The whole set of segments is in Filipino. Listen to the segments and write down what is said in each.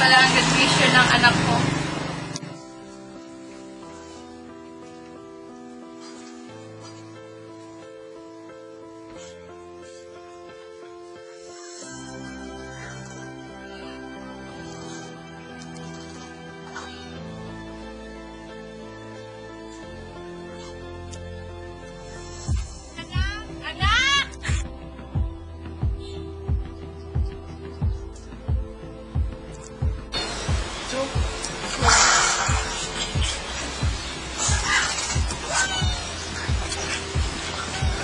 pala ang graduation ng anak ko.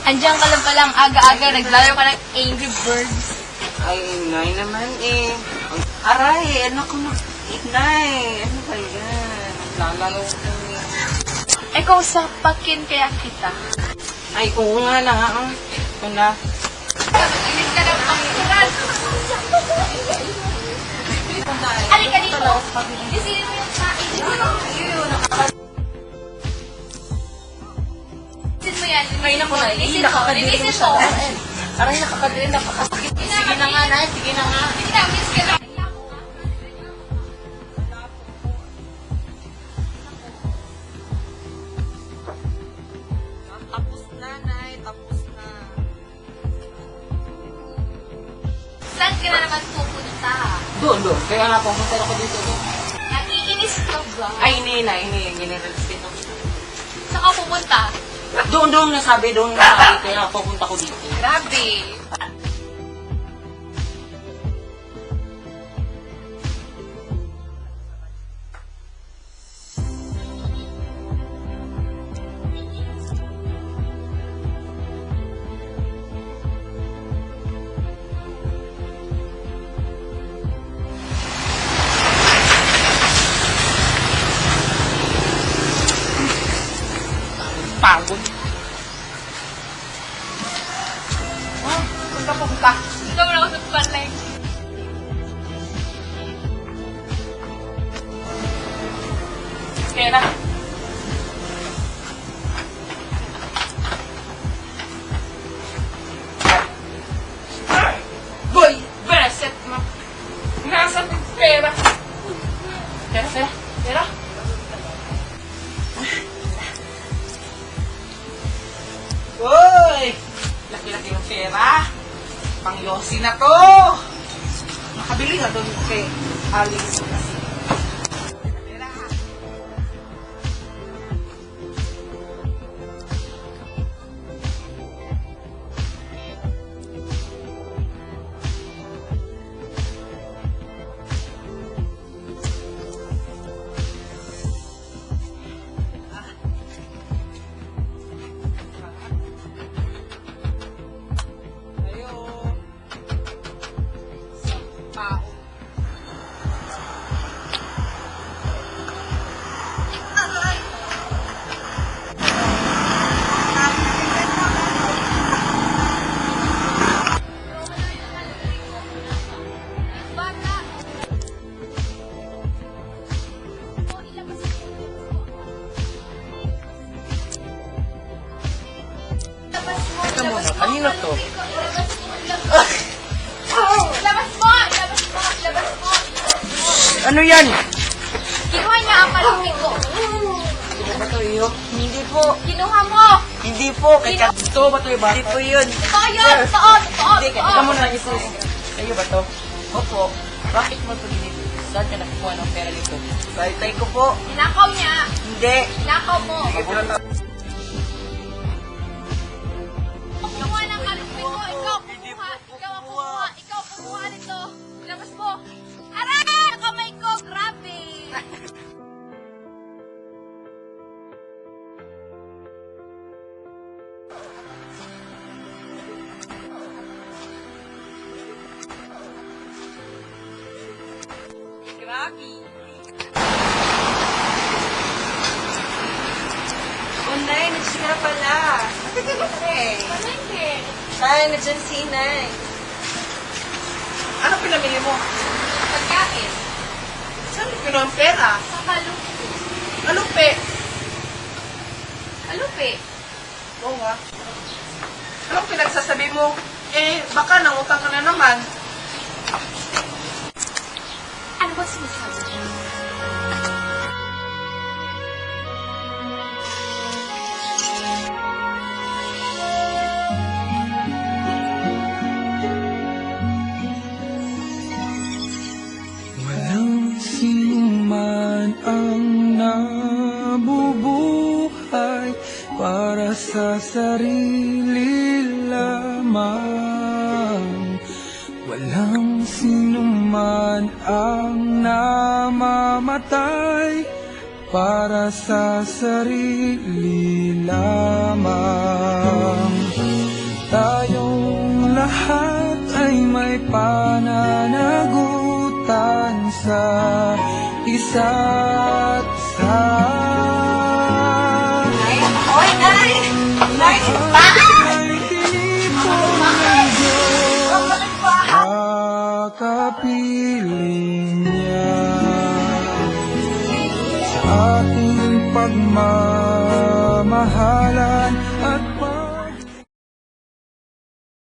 Andiyan ka lang palang aga-aga, naglayo ka ng Angry Birds. Ay, Inay naman eh. Aray, ano ko na... Inay, ano ba yan? Lalaro ko eh. Ikaw sa pakin kaya kita. Ay, oo nga lang ha. Wala. Inis ka ng pangkuran. Halika dito. Isinin mo yung sain. Isin mo yan. Ay, naku na. Linisin mo. Linisin mo. Aray, nakakadiri, napakasakit. Sige na nga, Nay. Sige na nga. Sige na, miss ka na. Tapos na, Nay. Tapos na. Saan ka na naman pupunta? Doon. Kaya nga, pumunta ako dito. Nakiinis ka ba? Ay, hindi. Ginirelspito. Saan ka pupunta? Doon nasabi. Doon nasabi. Kaya pupunta ko dito. Grabe. Pagod. Punta. Ikaw na ako sa palay. Pera. Boy, beset mo. Nasa pera. Pera. Boy! Laki-laki yung pera. Pang-yosi na to. Nakabili nga doon kay Alice. Pera. Tao. Bata. Teka muna, kanino to? Labas mo! Ano yan? Kinuha niya ang malaki ko. Ano ba to iyo? Hindi po. Kinuha mo! Hindi po. Kaya ito ba to iba? Hindi po yun. Totoo yun! Totoo! Hindi, kaya muna lang ito. Kayo ba to? Opo. Bakit mo ito ginito? Saan ka nakukuha ng pera nito? Tay ko po. Ninakaw niya! Hindi. Ninakaw mo! Sige po. Kinuha ng malaki ko! Ikaw kumuha! Ikaw kumuha nito! Labas mo! Aray! Kamay ko! Grabe! Grabe. Unay, nandiyan na pala. Matagal na eh. Palengke! Tay, nandiyan si Inay. Ano pinamili mo? Pagkain! Saan mo kinuha ang pera? Sa kalupi! Alupe. Kalupi! Oo nga. Anong pinagsasabi mo? Baka nangutang ka na naman. Ano ba sinasabi? sa sarili lamang. Walang sinuman ang namamatay para sa sarili lamang. Tayong lahat ay may pananagutan sa isa't isa. Oy, Nay! Nay! Ay tinipon ng Diyos sa kapiling niya. Sa ating pagmamahal